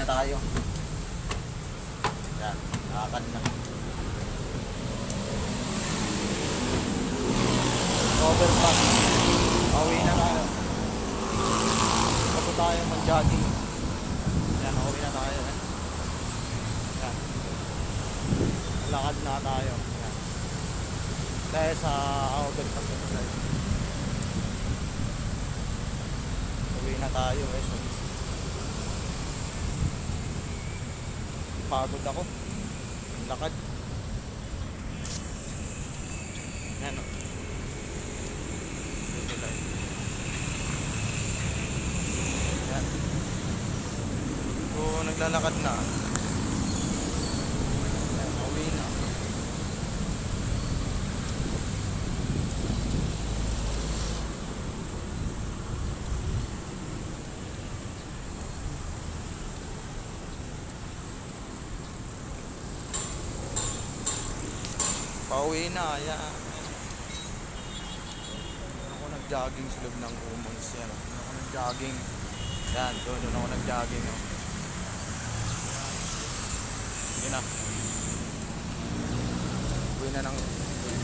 na tayo. Yan, lakad na. Overpass. Pauwi na tayo. Tapos tayo mag-jogging. Yan, pauwi na tayo. Yan. Lakad na tayo. Yan. Dahil sa overpass na tayo. Pauwi na tayo. So, pagod ako. Lakad. Yan. Yan. So, naglalakad na. Yan, pauwi na. Pauwi na, yan. Ako nag-jogging sa loob ng Commons. Yan, ako nag-jogging. Yan, doon ako nag-jogging. Oh. Yun na. Uwi na ng